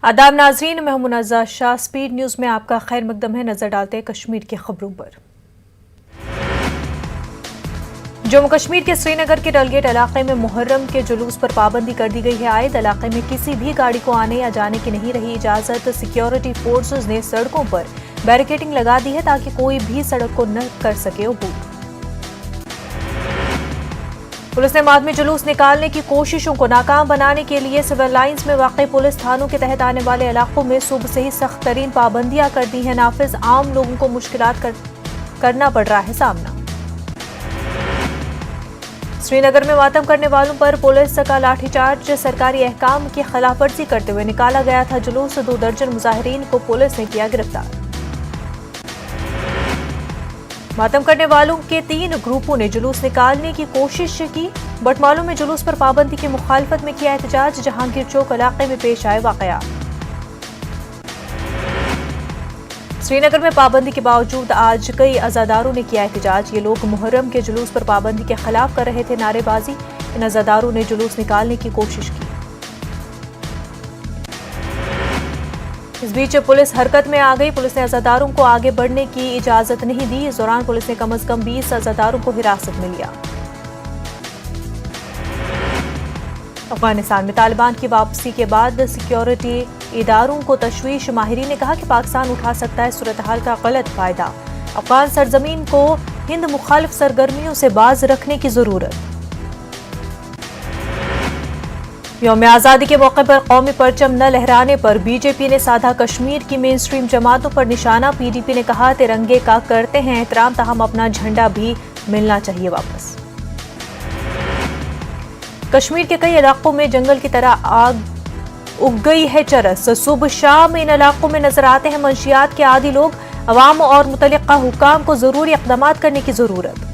आदाब नाजरीन, मैं मुनज़्ज़ा शाह। स्पीड न्यूज़ में आपका खैर मकदम है। नजर डालते हैं कश्मीर की खबरों पर। जम्मू कश्मीर के श्रीनगर के डलगेट इलाके में मुहर्रम के जुलूस पर पाबंदी कर दी गई है। आयद इलाके में किसी भी गाड़ी को आने या जाने की नहीं रही इजाजत। सिक्योरिटी फोर्सेज ने सड़कों पर बैरिकेडिंग लगा दी है ताकि कोई भी सड़क को न कर सके अबूर। पुलिस ने बाद में जुलूस निकालने की कोशिशों को नाकाम बनाने के लिए सिविल लाइंस में वाक़ई पुलिस थानों के तहत आने वाले इलाकों में सुबह से ही सख्त तरीन पाबंदियां कर दी हैं नाफिज। आम लोगों को मुश्किलात करना पड़ रहा है सामना। श्रीनगर में मातम करने वालों पर पुलिस का लाठीचार्ज। सरकारी अहकाम की खिलाफवर्जी करते हुए निकाला गया था जुलूस। 2 दर्जन मुजाहिरीन को पुलिस ने किया गिरफ्तार। मातम करने वालों के 3 ग्रुपों ने जुलूस निकालने की कोशिश की। बटमालू में जुलूस पर पाबंदी की मुखालफत में किया एहतजाज। जहांगीर चौक इलाके में पेश आए वाकया। श्रीनगर में पाबंदी के बावजूद आज कई अजादारों ने किया एहतजाज। ये लोग मुहर्रम के जुलूस पर पाबंदी के खिलाफ कर रहे थे नारेबाजी। इन अजादारों ने जुलूस निकालने की कोशिश की। इस बीच पुलिस हरकत में आ गई। पुलिस ने अजादारों को आगे बढ़ने की इजाजत नहीं दी। इस दौरान पुलिस ने कम से कम 20 अजादारों को हिरासत में लिया। अफगानिस्तान में तालिबान की वापसी के बाद सिक्योरिटी इदारों को तशवीश। माहिरीन ने कहा कि पाकिस्तान उठा सकता है सूरत हाल का गलत फायदा। अफगान सरजमीन को हिंद मुखालिफ सरगर्मियों से बाज रखने की जरूरत। यौम आज़ादी के मौके पर कौमी परचम न लहराने पर बीजेपी ने साधा। कश्मीर की मेन स्ट्रीम जमातों पर निशाना। पीडीपी ने कहा तिरंगे का करते हैं एहतराम, ताहम अपना झंडा भी मिलना चाहिए वापस। कश्मीर के कई इलाकों में जंगल की तरह आग उग गई है चरस। सुबह शाम इन इलाकों में नजर आते हैं मंशियात के आदी लोग। अवाम और मुतल्लिका हुकाम को जरूरी इक़दामात करने की जरूरत।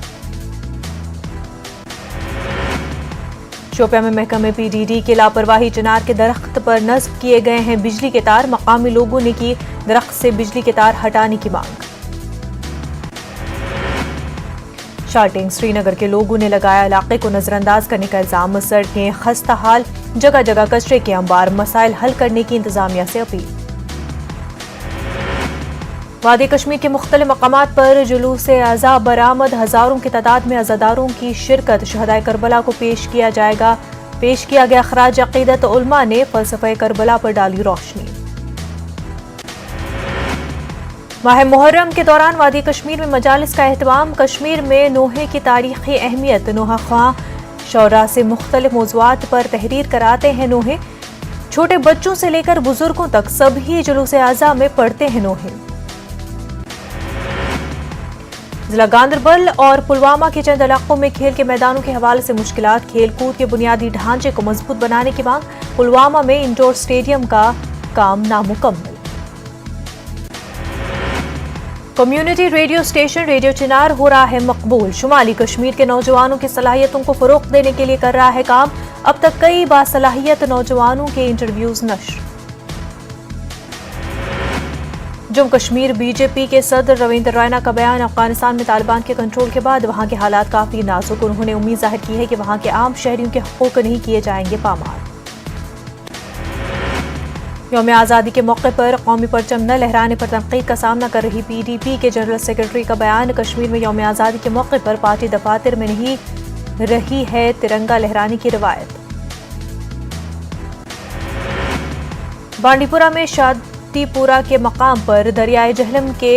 शोपियां में महकमे पीडीडी की लापरवाही। चिनार के दरख्त पर नस्ब किए गए हैं बिजली के तार। मकामी लोगों ने की दरख्त से बिजली के तार हटाने की मांग। शार्टिंग श्रीनगर के लोगों ने लगाया इलाके को नजरअंदाज करने का इल्जाम। सड़कें खस्ता हाल, जगह जगह कचरे के अंबार। मसाइल हल करने की इंतजामिया से अपील। वादी कश्मीर के मुख्तलिफ मकामात पर जुलूस आज़ा बरामद। हजारों की तादाद में अज़ादारों की शिरकत। शहदाए करबला को पेश किया गया खराज अकीदत। उलमा ने फलसफे करबला पर डाली रोशनी। माह मुहर्रम के दौरान वादी कश्मीर में मजालिस का एहतमाम। कश्मीर में नोहे की तारीखी अहमियत। नोहा ख्वां शौरा से मुख्तलिफ मौज़ूआत पर तहरीर कराते हैं नोहे। छोटे बच्चों से लेकर बुजुर्गों तक सभी जुलूस आज़ा में पढ़ते हैं नोहे। जिला गांदरबल और पुलवामा के चंद इलाकों में खेल के मैदानों के हवाले से मुश्किलात। खेल कूद के बुनियादी ढांचे को मजबूत बनाने की मांग। पुलवामा में इंडोर स्टेडियम का काम नामुकम्मल। कम्युनिटी रेडियो स्टेशन रेडियो चिनार हो रहा है मकबूल। शुमाली कश्मीर के नौजवानों की सलाहियतों को फरोग देने के लिए कर रहा है काम। अब तक कई बासलाहियत नौजवानों के इंटरव्यूज नश्र। जम्मू कश्मीर बीजेपी के सदर रविंद्र रैना का बयान। अफगानिस्तान में तालिबान के कंट्रोल के बाद वहां के हालात काफी नाजुक। उन्होंने उम्मीद जाहिर की है कि वहां के आम शहरियों के हकूक नहीं किए जाएंगे पामाल। यौम आज़ादी के मौके पर कौमी परचम न लहराने पर तनकीद का सामना कर रही पीडीपी के जनरल सेक्रेटरी का बयान। कश्मीर में यौम आज़ादी के मौके पर पार्टी दफातर में नहीं रही है तिरंगा लहराने की रिवायत। बांडीपुरा में शादीपुरा के मकाम पर दरियाए जहलम के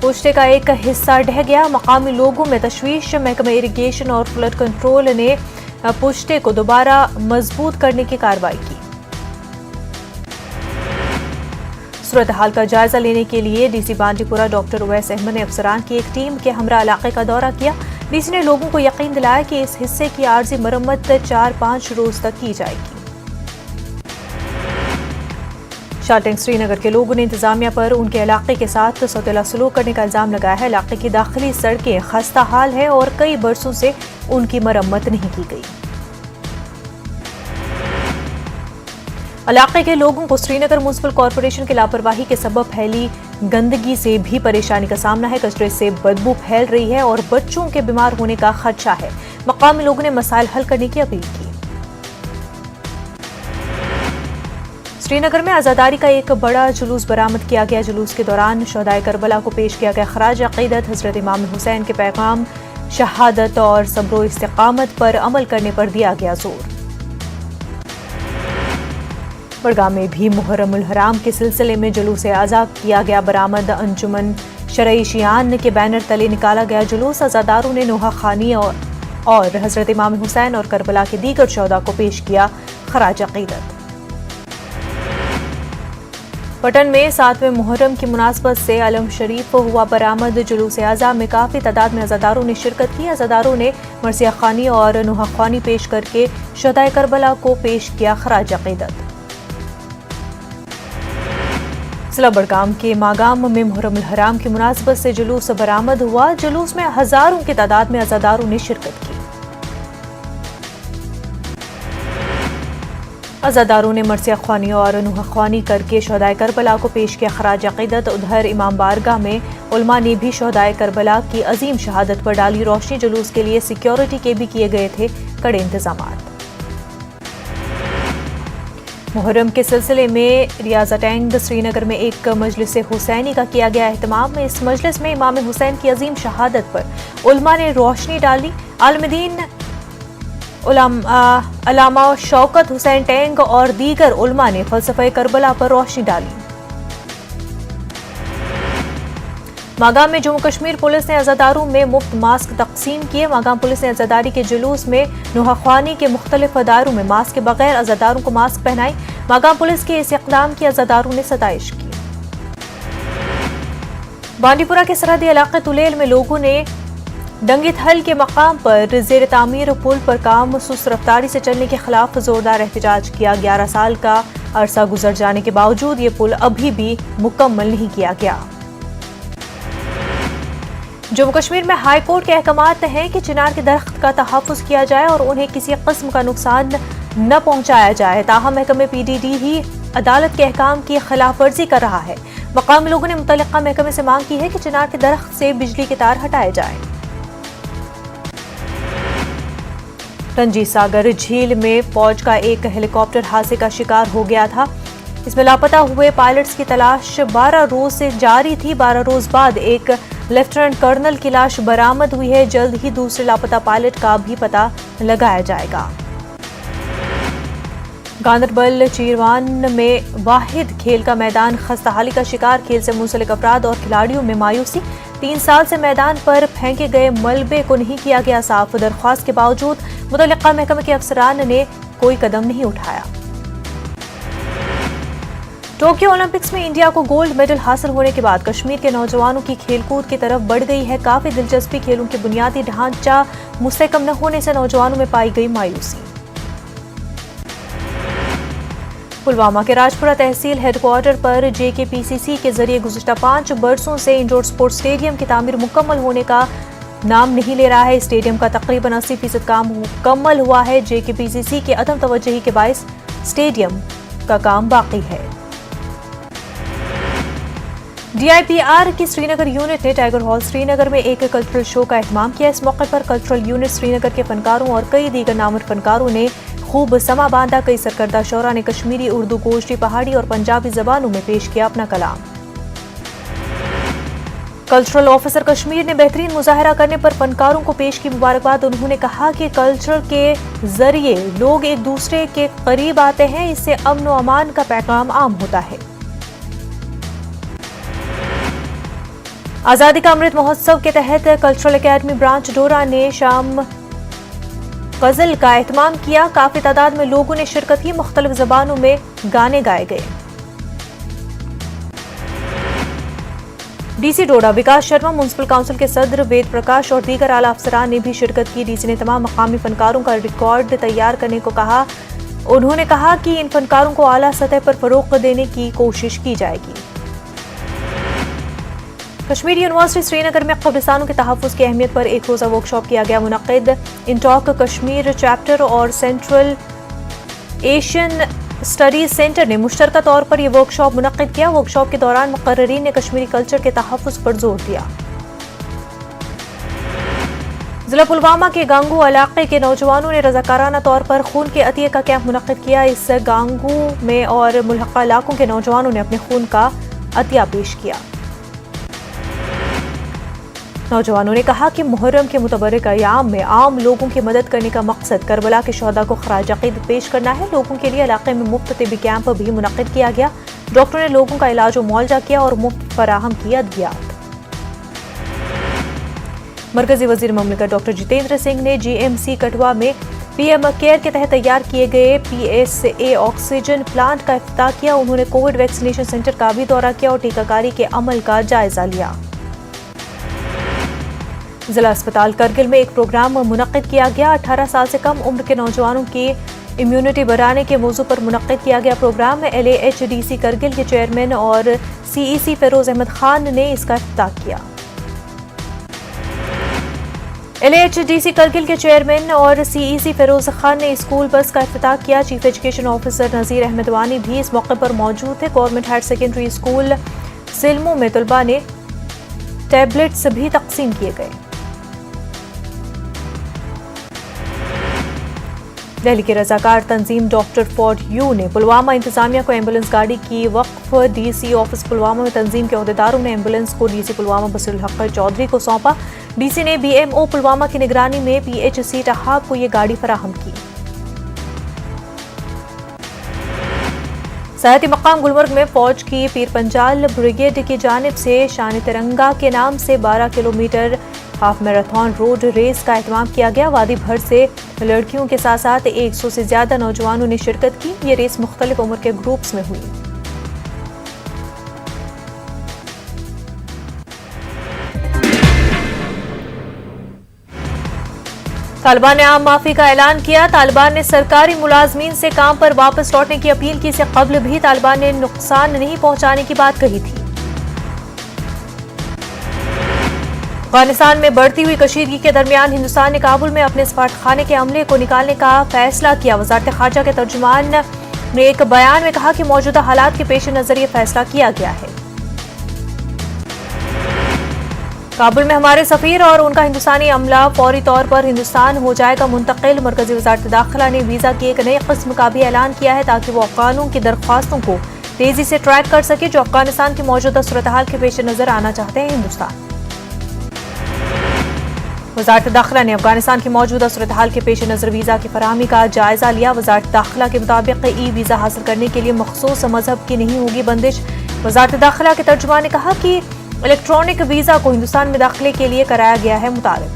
पुश्ते का एक हिस्सा ढह गया। मकामी लोगों में तशवीश। महकमा इरिगेशन और फ्लड कंट्रोल ने पुश्ते को दोबारा मजबूत करने की कार्रवाई की। सूरत हाल का जायजा लेने के लिए डीसी बांडीपुरा डॉक्टर उवैस अहमद ने अफसरान की एक टीम के हमरा इलाके का दौरा किया। डीसी ने लोगों को यकीन दिलाया कि इस हिस्से की आर्जी मरम्मत 4-5 रोज तक की जाएगी। शार्टिंग श्रीनगर के लोगों ने इंतजामिया पर उनके इलाके के साथ सौतेला सलूक करने का इल्जाम लगाया है। इलाके की दाखिली सड़कें खस्ता हाल है और कई बरसों से उनकी मरम्मत नहीं की गई। इलाके के लोगों को श्रीनगर म्युनिसिपल कॉरपोरेशन की लापरवाही के सबब फैली गंदगी से भी परेशानी का सामना है। कचरे से बदबू फैल रही है और बच्चों के बीमार होने का खदशा है। मकामी लोगों ने मसाइल हल करने की अपील की। श्रीनगर में आज़ादारी का एक बड़ा जुलूस बरामद किया गया। जुलूस के दौरान शहदाए करबला को पेश किया गया खराज अक़ीदत। हज़रत इमाम हुसैन के पैगाम, शहादत और सब्र इस्तिक़ामत पर अमल करने पर दिया गया जोर। बड़गाम में भी मुहर्रमुल हराम के सिलसिले में जुलूस आज़ा किया गया बरामद। अंजुमन शरई शियान के बैनर तले निकाला गया जुलूस। अज़ादारों ने नोहा खानी और हज़रत इमाम हुसैन और करबला के दीगर शहदा को पेश किया खराज अक़ीदत। पटन में 7वें मुहर्रम की मुनासबत से अलम शरीफ हुआ बरामद। जुलूस आज़ा में काफ़ी तादाद में अज़ादारों ने शिरकत की। अज़ादारों ने मरसिया खानी और नोहा खानी पेश करके शहदाए करबला को पेश किया खराज अक़ीदत। जिला बड़गाम के मागाम में मुहर्रमुल हराम की मुनासबत से जुलूस बरामद हुआ। जुलूस में हजारों की तादाद में अज़ादारों ने शिरकत की। अज़ादारों ने मरसिया ख्वानी और नूहा ख्वानी करके शहदाए करबला को पेश किया खराज अक़ीदत। उधर इमाम बारगाह में उलमा ने भी शहदाए करबला की अजीम शहादत पर डाली रोशनी। जुलूस के लिए सिक्योरिटी के भी किए गए थे कड़े इंतजामात। मुहर्रम के सिलसिले में रियाजा टैंग श्रीनगर में एक मजलिस हुसैनी का किया गया एहतमाम। इस मजलिस में इमाम हुसैन की अजीम शहादत पर उलमा ने रोशनी डाली। आलमदीन अल्लामा शौकत हुसैन टैंग और दीगर उलमा ने फ़लसफ़े करबला पर रोशनी डाली। मागाम में जम्मू कश्मीर पुलिस ने अज़ादारों में मुफ्त मास्क तकसीम किए। मागाम पुलिस ने अज़ादारी के जुलूस में नूहा ख्वानी के मुख्तलिफ अदारों में मास्क के बगैर अज़ादारों को मास्क पहनाई। मागाम पुलिस के इस इक़दाम की अज़ादारों ने सताइश की। बांडीपुरा के सरहदी इलाके तुलेल में लोगों ने डंगिथल के मकाम पर ज़ेर तामीर पुल पर काम सुस्त रफ्तारी से चलने के खिलाफ जोरदार एहतजाज किया। 11 साल का अरसा गुजर जाने के बावजूद ये पुल अभी भी मुकम्मल नहीं किया गया। जम्मू कश्मीर में हाई कोर्ट के अहकामात हैं कि चिनार के दरख्त का तहफ़्फ़ुज़ किया जाए और उन्हें किसी किस्म का नुकसान न पहुंचाया जाए। ताहम महकमे PDD ही अदालत के अहकाम की खिलाफ वर्जी कर रहा है। मकामी लोगों ने मुतल्लिका महकमे से मांग की है कि चिनार के दरख्त से बिजली के तार हटाए जाए। रंजीत सागर झील में फौज का एक हेलीकॉप्टर हादसे का शिकार हो गया था। इसमें लापता हुए पायलट्स की तलाश 12 रोज से जारी थी। 12 रोज बाद एक लेफ्टिनेंट कर्नल की लाश बरामद हुई है। जल्द ही दूसरे लापता पायलट का भी पता लगाया जाएगा। गांदरबल चीरवान में वाहिद खेल का मैदान खस्ताहाली का शिकार। खेल से मुंसलिक अफराद और खिलाड़ियों में मायूसी। 3 साल से मैदान पर फेंके गए मलबे को नहीं किया गया साफ। दरख्वास्त के बावजूद मुतल्लिका महकमे के अफसरान ने कोई कदम नहीं उठाया। टोक्यो ओलंपिक्स में इंडिया को गोल्ड मेडल हासिल होने के बाद कश्मीर के नौजवानों की खेलकूद की तरफ बढ़ गई है। काफी दिलचस्पी। खेलों के बुनियादी ढांचा मुस्तहकम न होने से नौजवानों में पाई गई मायूसी। पुलवामा के राजपुरा तहसील हेडक्वार्टर पर JKPCC के जरिए गुज़िश्ता 5 बरसों से इंडोर स्पोर्ट्स स्टेडियम की तामीर मुकम्मल होने का नाम नहीं ले रहा है। स्टेडियम का तकरीबन 80% काम मुकम्मल हुआ है। JKPCC के अदम तवज्जुही के बायस स्टेडियम का काम बाकी है। DIPR की श्रीनगर यूनिट ने टाइगर हॉल श्रीनगर में एक कल्चरल शो का एहतमाम किया। इस मौके पर कल्चरल यूनिट श्रीनगर के फनकारों और कई दीगर नामवर फनकारों ने खूब समा बांधा। कई सरकर्दा शोरा ने कश्मीरी, उर्दू, गोजरी, पहाड़ी और पंजाबी जबानों में पेश किया अपना कलाम। कल्चरल ऑफिसर कश्मीर ने बेहतरीन मुजाहरा करने पर फनकारों को पेश की मुबारकबाद। उन्होंने कहा कि कल्चर के जरिए लोग एक दूसरे के करीब आते हैं। इससे अमन व अमान का पैगाम आम होता है। आजादी का अमृत महोत्सव के तहत कल्चरल एकेडमी ब्रांच डोरा ने शाम गजल का एहतमाम किया। काफी तादाद में लोगों ने शिरकत की। मुख्तलिफ जबानों में गाने गाए गए। DC डोडा विकास शर्मा, म्युनिसिपल काउंसिल के सदर वेद प्रकाश और दीगर आला अफसरान ने भी शिरकत की। DC ने तमाम मकामी फनकारों का रिकॉर्ड तैयार करने को कहा। उन्होंने कहा कि इन फनकारों को आला सतह पर फरोग देने की कोशिश की जाएगी। कश्मीर यूनिवर्सिटी श्रीनगर में कब्रिस्तानों के तहफ़्फ़ुज़ की अहमियत पर एक रोज़ा वर्कशॉप किया गया मुनक़िद। इंटॉक कश्मीर चैप्टर और सेंट्रल एशियन स्टडीज सेंटर ने मुश्तरका तौर पर यह वर्कशॉप मुनक़िद किया। वर्कशॉप के दौरान मुक़र्रिरीन ने कश्मीरी कल्चर के तहफ़्फ़ुज़ पर जोर दिया। जिला पुलवामा के गांगू इलाके के नौजवानों ने रजाकाराना तौर पर खून के अतिये का कैंप मुनक्किद किया। इस गांगू में और मुल्हका इलाकों के नौजवानों ने अपने खून का अतिया पेश किया। नौजवानों ने कहा कि मुहर्रम के मुतबर्रिक अयाम में आम लोगों की मदद करने का मकसद करबला के शहदा को खराज अकीदत पेश करना है। लोगों के लिए इलाके में मुफ्त तिबी कैंप भी मुनक्किद किया गया। डॉक्टरों ने लोगों का इलाज और मुआवजा किया और मुफ्त फराहम की अद्वियात। मरकजी वजीर ममलिकत डॉक्टर जितेंद्र सिंह ने GMC कठुआ में PM केयर के तहत तैयार किए गए PSA ऑक्सीजन प्लांट का इफ्तिताह किया। उन्होंने कोविड वैक्सीनेशन सेंटर का भी दौरा किया और टीकाकारी के अमल का जायजा लिया। जिला अस्पताल करगिल में एक प्रोग्राम मुनक्किद किया गया। 18 साल से कम उम्र के नौजवानों की इम्यूनिटी बढ़ाने के मौजू पर मुनक्किद किया गया प्रोग्राम में LAHDC करगिल के चेयरमैन और CEC फिरोज अहमद खान ने इसका इफ्तिताह किया। LAHDC करगिल के चेयरमैन और CEC फिरोज खान ने स्कूल बस का इफ्तिताह किया। Chief education officer Nazir Ahmad वानी भी इस मौके पर मौजूद थे। Government higher secondary school Silmu में तलबा ने टैबलेट्स भी तकसीम किए गए। दिल्ली के रजाकार तंजीम डॉक्टर फॉर यू ने पुलवामा इंतजामिया को एम्बुलेंस गाड़ी की वक्फ। DC ऑफिस पुलवामा में तंजीम के अहदेदारों ने एम्बुलेंस को DC पुलवामा बसीरुल हक चौधरी को सौंपा। DC ने BMO पुलवामा की निगरानी में PHC टहाब को ये गाड़ी फराहम की। सयाहती मकाम गुलमर्ग में फौज की पीर पंजाल ब्रिगेड की जानिब से शान तिरंगा के नाम से 12 kilometre half marathon road race का एहतमाम किया गया। वादी भर से लड़कियों के साथ साथ 100 से ज्यादा नौजवानों ने शिरकत की। ये रेस मुख्तलिफ उम्र के ग्रुप्स में हुई। तालिबान ने आम माफी का ऐलान किया। तालिबान ने सरकारी मुलाजमीन से काम पर वापस लौटने की अपील की। इससे कबल भी तालिबान ने नुकसान नहीं पहुंचाने की बात कही थी। अफगानिस्तान में बढ़ती हुई कशीदगी के दरमियान हिंदुस्तान ने काबुल में अपने सफारतखाने के अमले को निकालने का फैसला किया। वजारत खारजा के तर्जुमान ने एक बयान में कहा कि मौजूदा हालात के पेश नजर ये फैसला किया गया है। काबुल में हमारे सफीर और उनका हिंदुस्तानी अमला फौरी तौर पर हिंदुस्तान हो जाएगा मुंतकिल। मरकजी वजारत दाखिला ने वीजा की एक नई किस्म का भी ऐलान किया है ताकि वो अफगानों की दरख्वास्तों को तेजी से ट्रैक कर सके जो अफगानिस्तान की मौजूदा सूरत हाल के पेश नजर आना चाहते हैं। हिंदुस्तान वजारत दाखिला ने अफगानिस्तान की मौजूदा सूरत हाल के पेश नजर वीजा की फराहमी का जायजा लिया। वजारत दाखिला के मुताबिक वीजा हासिल करने के लिए मखसूस मजहब की नहीं होगी बंदिश। वजारत दाखिला के तर्जुमान ने कहा कि इलेक्ट्रॉनिक वीजा को हिंदुस्तान में दाखिले के लिए कराया गया है मुतारिफ।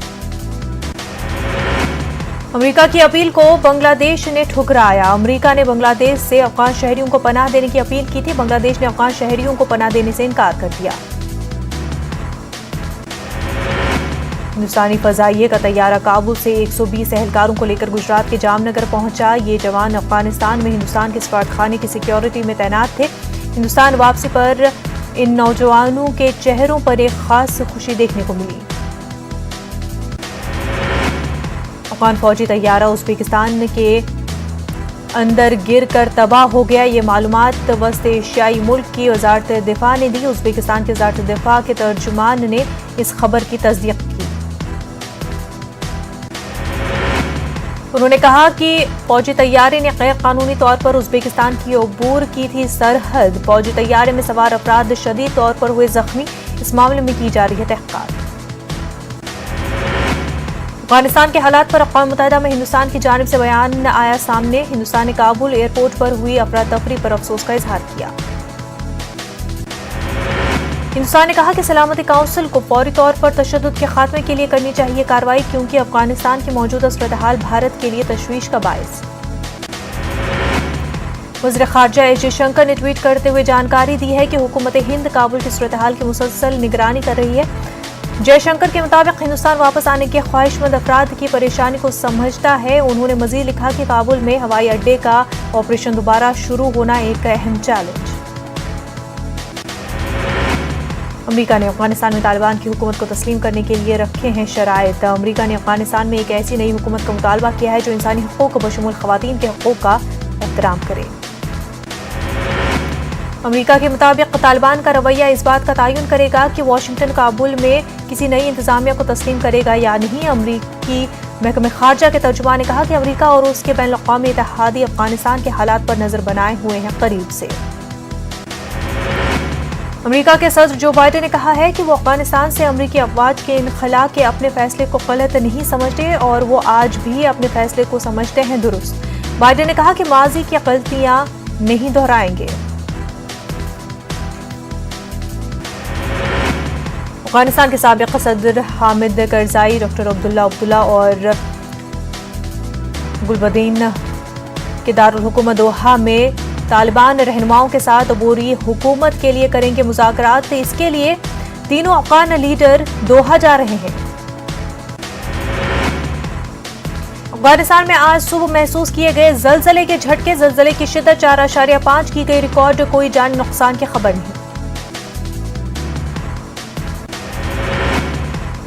अमेरिका की अपील को बांग्लादेश ने ठुकराया। अमेरिका ने बांग्लादेश से अफगान शहरियों को पनाह देने की अपील की थी। बांग्लादेश ने अफगान शहरियों को पनाह देने से इनकार कर दिया। हिंदुस्तानी फजाइये का तैयारा काबुल से 120 एहलकारों को लेकर गुजरात के जामनगर पहुंचा। ये जवान अफगानिस्तान में हिंदुस्तान के सफारतखाने की सिक्योरिटी में तैनात थे। हिंदुस्तान वापसी पर इन नौजवानों के चेहरों पर एक खास खुशी देखने को मिली। अफगान फौजी तैयारा उज़्बेकिस्तान के अंदर गिर कर तबाह हो गया। ये मालूमात वस्त एशियाई मुल्क की वजारत दिफा ने दी। उज़्बेकिस्तान की वजारत दिफा के तर्जुमान ने इस खबर की तस्दीक की। उन्होंने कहा कि फौजी तैयारे ने गैर कानूनी तौर पर उज़्बेकिस्तान की अबूर की थी सरहद। फौजी तैयारे में सवार अफराद शदीद तौर पर हुए जख्मी। इस मामले में की जा रही है तहकीकात। अफगानिस्तान के हालात पर अक़वाम मुत्तहिदा में हिंदुस्तान की जानिब से बयान आया सामने। हिंदुस्तान ने काबुल एयरपोर्ट पर हुई अफरा तफरी पर अफसोस का इजहार किया। हिंदुस्तान ने कहा कि सलामती काउंसिल को फौरी तौर पर तशद्दुद के खात्मे के लिए करनी चाहिए कार्रवाई क्योंकि अफगानिस्तान की मौजूदा सूरत हाल भारत के लिए तशवीश का बायस। वज़ीर खारजा एस जयशंकर ने ट्वीट करते हुए जानकारी दी है कि हुकूमत हिंद काबुल की सूरत हाल की मुसलसल निगरानी कर रही है। जयशंकर के मुताबिक हिंदुस्तान वापस आने के ख्वाहिशमंद अफराद की परेशानी को समझता है। उन्होंने मजीद लिखा कि काबुल में हवाई अड्डे का ऑपरेशन दोबारा शुरू होना एक अहम चैलेंज। अमेरिका ने अफगानिस्तान में तालिबान की हुकूमत को तस्लीम करने के लिए रखे हैं शराइत। अमेरिका ने अफगानिस्तान में एक ऐसी नई हुकूमत का मुतालबा किया है जो इंसानी हकूक बशमूल खवातीन के हकूक का एहतराम करे। अमेरिका के मुताबिक तालिबान का रवैया इस बात का तयन करेगा कि वाशिंगटन काबुल में किसी नई इंतजामिया को तस्लीम करेगा या नहीं। अमरीकी महकमे खारजा के तर्जुमान ने कहा कि अमरीका और उसके बैनुल-अक़वामी इत्तेहादी अफगानिस्तान के हालात पर नजर बनाए हुए हैं करीब से। अमेरिका के सदर जो बाइडेन ने कहा है कि वो अफगानिस्तान से अमरीकी अफवाज के इनखला के अपने फैसले को गलत नहीं समझते और वो आज भी अपने फैसले को समझते हैं दुरुस्त। बाइडेन ने कहा कि माजी की गलतियां नहीं दोहराएंगे। अफगानिस्तान के साबिक़ सदर हामिद करज़ाई, डॉक्टर अब्दुल्ला और गुलबदीन के दारुल हुकूमत दोहा में तालिबान रहनुमाओं के साथ अबूरी हुकूमत के लिए करेंगे मुज़ाकरात। इसके लिए तीनों अफगान लीडर दोहा जा रहे हैं। अफगानिस्तान में आज सुबह महसूस किए गए जलजले के झटके, जलजले की शिद्दत 4.5 की गई रिकॉर्ड, कोई जानी नुकसान की खबर नहीं।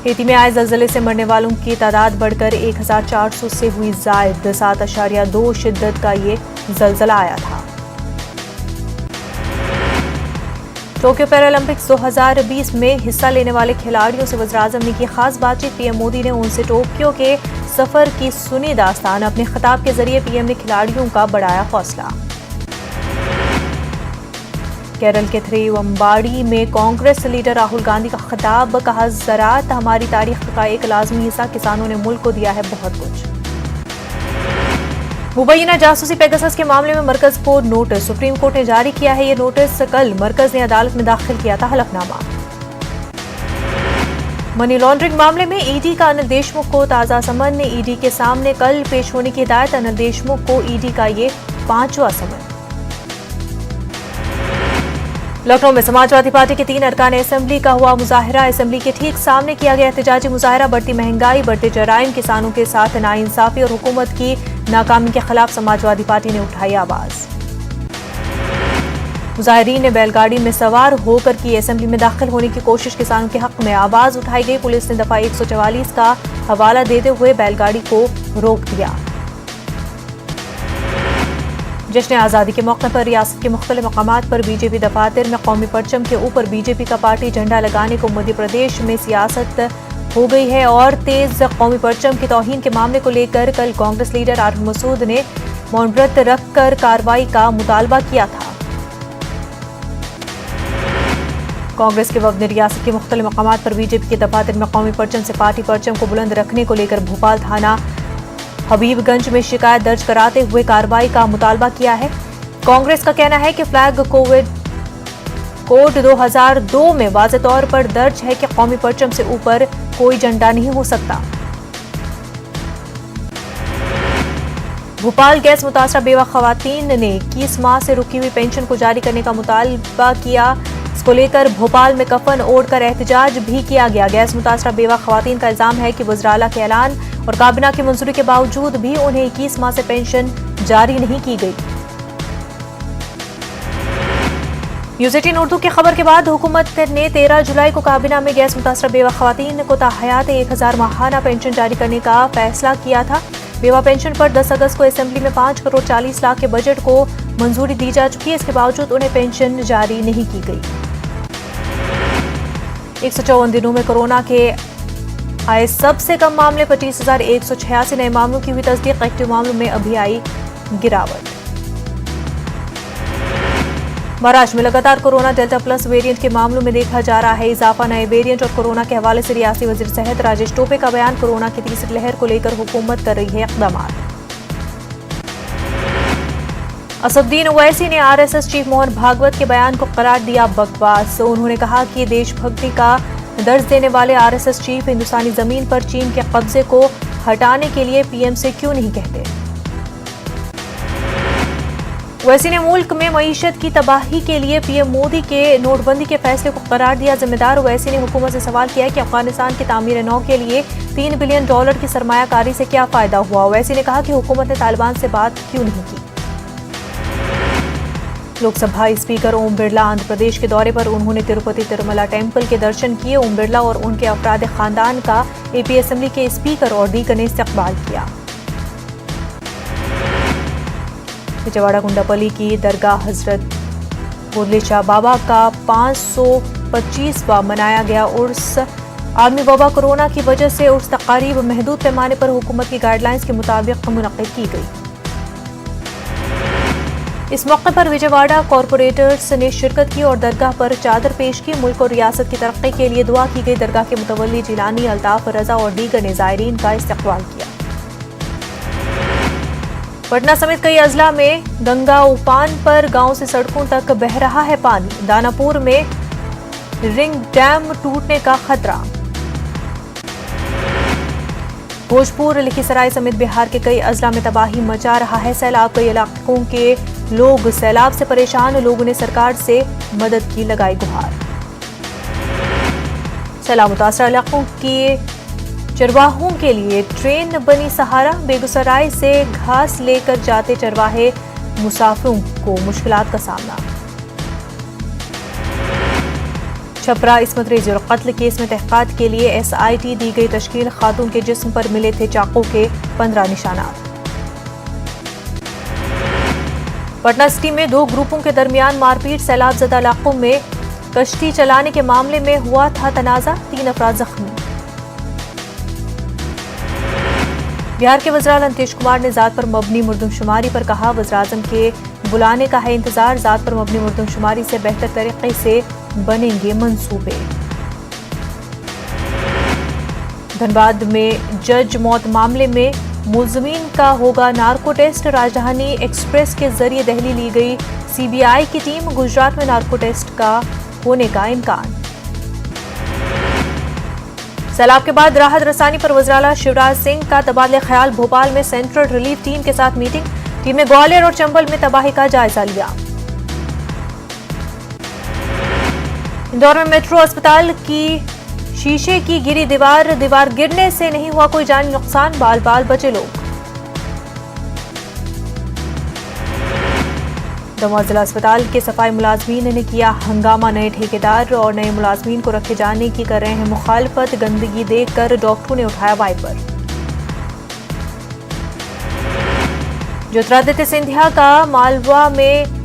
हैती में आए जलजले से मरने वालों की तादाद बढ़कर 1400 से हुई जायद। 7.2 शिद्दत का ये जलजला आया था। टोक्यो पैरालंपिक्स 2020 में हिस्सा लेने वाले खिलाड़ियों से वज़ीर-ए-आज़म ने की खास बातचीत। पीएम मोदी ने उनसे टोक्यो के सफर की सुनी दास्तान। अपने खिताब के जरिए पीएम ने खिलाड़ियों का बढ़ाया हौसला। केरल के थिरुवंबाड़ी में कांग्रेस लीडर राहुल गांधी का खिताब, कहा ज़राअत हमारी तारीख का एक लाजमी हिस्सा, किसानों ने मुल्क को दिया है बहुत कुछ। मुबैना जासूसी पेगासस के मामले में मरकज को नोटिस, सुप्रीम कोर्ट ने जारी किया है ये नोटिस। कल मरकज ने अदालत में दाखिल किया था हलफनामा। मनी लॉन्ड्रिंग मामले में ईडी का अनिल देशमुख को ताजा समन। ईडी के सामने कल पेश होने की हिदायत। अनिल देशमुख को ईडी का ये 5वां समन। लखनऊ में समाजवादी पार्टी के 3 अरकान असेंबली का हुआ मुजाहरा। असेंबली के ठीक सामने किया गया एहतजाजी मुजाहरा। बढ़ती महंगाई, बढ़ते जराइम, किसानों के साथ नाइंसाफी और हुकूमत की नाकामी के खिलाफ समाजवादी पार्टी ने उठाई आवाज। मुजाहिरीन ने बैलगाड़ी में सवार होकर की असेंबली में दाखिल होने की कोशिश। किसानों के हक में आवाज उठाई गई। पुलिस ने दफा 144 का हवाला देते हुए बैलगाड़ी को रोक दिया। जश्न आज़ादी के मौके पर रियासत के मुख्तलिफ मकामात पर बीजेपी दफातर में कौमी परचम के ऊपर बीजेपी का पार्टी झंडा लगाने को मध्य प्रदेश में सियासत हो गई है और तेज। कौमी परचम की तौहीन के मामले को लेकर कल कांग्रेस लीडर आरिफ मसूद ने मौन व्रत रखकर कार्रवाई का मुतालबा किया था। कांग्रेस के वफद ने रियासत के मुख्तलिफ मकामात पर बीजेपी के दफातर में कौमी परचम से पार्टी परचम को बुलंद रखने को लेकर भोपाल थाना हबीबगंज में शिकायत दर्ज कराते हुए कार्रवाई का मुतालबा किया है। कांग्रेस का कहना है कि फ्लैग कोड 2002 में वाज़े तौर पर दर्ज है कि कौमी परचम से ऊपर कोई झंडा नहीं हो सकता। भोपाल गैस मुतासरा बेवा खवातीन ने 21 माह से रुकी हुई पेंशन को जारी करने का मुतालबा किया। इसको लेकर भोपाल में कफन ओढ़कर एहतजाज भी किया गया। गैस मुतासरा बेवा खवातीन का इल्जाम है कि वज़ीर-ए-आला के ऐलान और काबिना की मंजूरी के बावजूद भी उन्हें 21 माह से पेंशन जारी नहीं की गई। न्यूज़ 18 उर्दू की खबर के बाद हुकूमत ने 13 जुलाई को काबिना में गैस मुतासरा बेवा खवातीन को ताहयात 1000 माहाना पेंशन जारी करने का फैसला किया था। बेवा पेंशन पर 10 अगस्त को असेंबली में 5 करोड़ 40 लाख के बजट को मंजूरी दी जा चुकी है। इसके बावजूद उन्हें पेंशन जारी नहीं की गई। 154 दिनों में कोरोना के आए सबसे कम मामले 25,186 नए मामलों की हुई तस्दीक। एक्टिव मामलों में अभी आई गिरावट। महाराष्ट्र में लगातार कोरोना डेल्टा प्लस वेरिएंट के मामलों में देखा जा रहा है इजाफा। नए वेरिएंट और कोरोना के हवाले से रियासती वजीर सेहत राजेश टोपे का बयान। कोरोना की तीसरी लहर को लेकर हुकूमत कर रही है इक़दाम। असदुद्दीन ओवैसी ने आरएसएस चीफ मोहन भागवत के बयान को करार दिया बकवास। उन्होंने कहा कि देशभक्ति का दर्ज देने वाले आरएसएस चीफ हिंदुस्तानी जमीन पर चीन के कब्जे को हटाने के लिए पीएम से क्यों नहीं कहते। ओवैसी ने मुल्क में मईशत की तबाही के लिए पीएम मोदी के नोटबंदी के फैसले को करार दिया जिम्मेदार। ओवैसी ने हुकूमत से सवाल किया कि अफगानिस्तान की तामीर नौ के लिए $3 बिलियन की सरमायाकारी से क्या फायदा हुआ। ओवैसी ने कहा कि हुकूमत ने तालिबान से बात क्यों नहीं की। लोकसभा स्पीकर ओम बिरला आंध्र प्रदेश के दौरे पर। उन्होंने तिरुपति तिरुमला टेम्पल के दर्शन किए। ओम बिरला और उनके अफराद खानदान का एपी असेंबली के स्पीकर और दीगर ने इस्तकबाल किया। विजयवाड़ा गुंडापल्ली की दरगाह हजरत बोदले शाह बाबा का 525वां मनाया गया उर्स आलमी वबा कोरोना की वजह से उर्स तकारीब महदूद पैमाने पर हुकूमत की गाइडलाइंस के मुताबिक मुनक्किद की गई। इस मौके पर विजयवाड़ा कॉरपोरेटर्स ने शिरकत की और दरगाह पर चादर पेश की। मुल्क और रियासत की तरक्की के लिए दुआ की गई। दरगाह के मुतवल्ली जिलानी, अल्ताफ रजा और दीगर ने ज़ायरीन का इस्तकबाल किया। पटना समेत कई अजला में गंगा उफान पर, गांव से सड़कों तक बह रहा है पानी। दानापुर में रिंग डैम टूटने का खतरा। भोजपुर, लखीसराय समेत बिहार के कई अजला में तबाही मचा रहा है सैलाब। कई इलाकों के लोग सैलाब से परेशान, लोगों ने सरकार से मदद की लगाई गुहार। सैलाब मुतासर इलाकों के चरवाहों के लिए ट्रेन बनी सहारा। बेगूसराय से घास लेकर जाते चरवाहे मुसाफिरों को मुश्किलात का सामना। छपरा इस्मत रेजी और कत्ल केस में तहकीकात के लिए SIT दी गई तश्कील। खातून के जिस्म पर मिले थे चाकू के 15 निशानात। पटना सिटी में 2 ग्रुपों के दरमियान मारपीट। सैलाब ज़दा इलाकों में कश्ती चलाने के मामले में हुआ था तनाज़ा। 3 अफराद जख्मी। बिहार के वज़ीर आला नीतीश कुमार ने ज़ात पर मबनी मरदमशुमारी पर कहा, वज़ीर-ए-आज़म के बुलाने का है इंतजार। ज़ात पर मबनी मरदमशुमारी से बेहतर तरीके से बनेंगे मंसूबे। धनबाद में जज मौत मामले में मुलजमीन का होगा नार्को टेस्ट। राजधानी एक्सप्रेस के जरिए दिल्ली ली गई CBI की टीम। गुजरात में नार्को टेस्ट का होने का इम्कान। सैलाब के बाद राहत रसानी पर वज़ीर आला शिवराज सिंह का तबादला ख्याल। भोपाल में सेंट्रल रिलीफ टीम के साथ मीटिंग। टीम ने ग्वालियर और चंबल में तबाही का जायजा लिया। इंदौर में मेट्रो अस्पताल की शीशे की गिरी दीवार गिरने से नहीं हुआ कोई जानी नुकसान। बाल बाल बचे लोग। दमोह जिला अस्पताल के सफाई मुलाजमीन ने किया हंगामा। नए ठेकेदार और नए मुलाजमीन को रखे जाने की कर रहे हैं मुखालफत। गंदगी देखकर डॉक्टरों ने उठाया वाइपर। ज्योतिरादित्य सिंधिया का मालवा में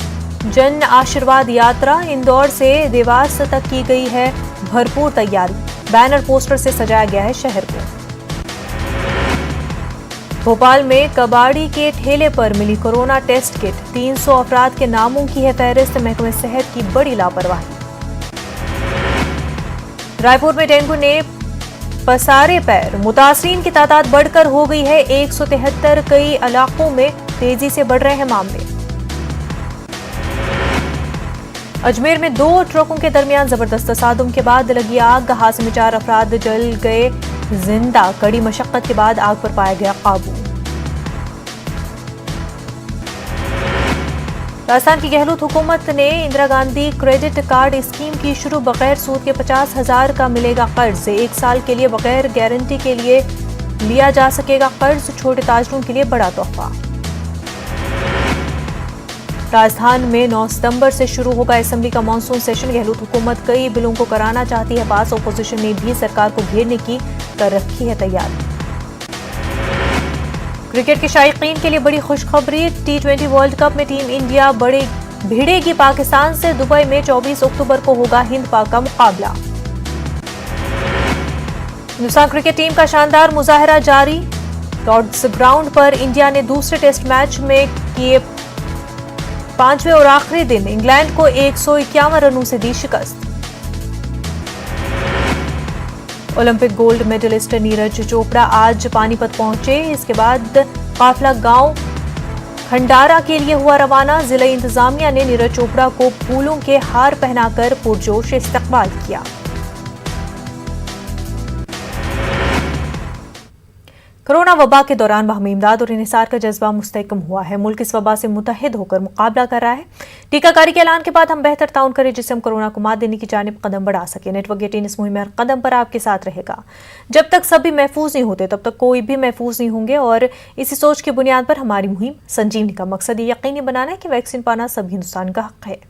जन आशीर्वाद यात्रा। इंदौर से देवास तक की गई है भरपूर तैयारी। बैनर पोस्टर से सजाया गया है शहर को। भोपाल में कबाड़ी के ठेले पर मिली कोरोना टेस्ट किट। 300 अफराद के नामों की है फहरिस्त। महकमे सेहत की बड़ी लापरवाही। रायपुर में डेंगू ने पसारे पैर। मुतासरीन की तादाद बढ़कर हो गई है 173। कई इलाकों में तेजी से बढ़ रहे हैं मामले। अजमेर में 2 ट्रकों के दरमियान जबरदस्त तसादुम के बाद लगी आग। हादसे में 4 अफराद जल गए जिंदा। कड़ी मशक्कत के बाद आग पर पाया गया काबू। राजस्थान की गहलोत हुकूमत ने Indira Gandhi credit card scheme की शुरू। बगैर सूद के 50,000 का मिलेगा कर्ज। 1 साल के लिए बगैर गारंटी के लिए लिया जा सकेगा कर्ज। छोटे ताजरों के लिए बड़ा तोहफा। राजस्थान में 9 सितंबर से शुरू होगा असेंबली का मानसून सेशन। गहलोत हुकूमत कई बिलों को कराना चाहती है पास। ओपोजिशन ने भी सरकार को घेरने की कर रखी है तैयारी। क्रिकेट के शायकीन के लिए बड़ी खुशखबरी। T20 वर्ल्ड कप में टीम इंडिया भिड़ेगी पाकिस्तान से। दुबई में 24 अक्टूबर को होगा हिंद पाक का मुकाबला। हिंदुस्तान क्रिकेट टीम का शानदार मुजाहरा जारी। लॉर्ड्स ग्राउंड पर इंडिया ने दूसरे टेस्ट मैच में किए 5वें और आखिरी दिन इंग्लैंड को 151 रनों से दी शिकस्त। Olympic gold medallist Neeraj Chopra आज पानीपत पहुंचे। इसके बाद काफिला गांव खंडारा के लिए हुआ रवाना। जिला इंतजामिया ने नीरज चोपड़ा को फूलों के हार पहनाकर पुरजोश इस्तकबाल किया। कोरोना वबा के दौरान बाहमी इमदाद और इन्हिसार का जज्बा मुस्तहकम हुआ है। मुल्क इस वबा से मुतहद होकर मुकाबला कर रहा है। टीकाकारी के ऐलान के बाद हम बेहतर ताउन करें जिससे हम कोरोना को मात देने की जानिब कदम बढ़ा सके। नेटवर्क 18 इस मुहिम में हर कदम पर आपके साथ रहेगा। जब तक सभी महफूज नहीं होते तब तक कोई भी महफूज नहीं होंगे और इसी सोच की बुनियाद पर हमारी मुहिम संजीवनी का मकसद ये यकीनी बनाना है कि वैक्सीन पाना सब हिंदुस्तान का हक है।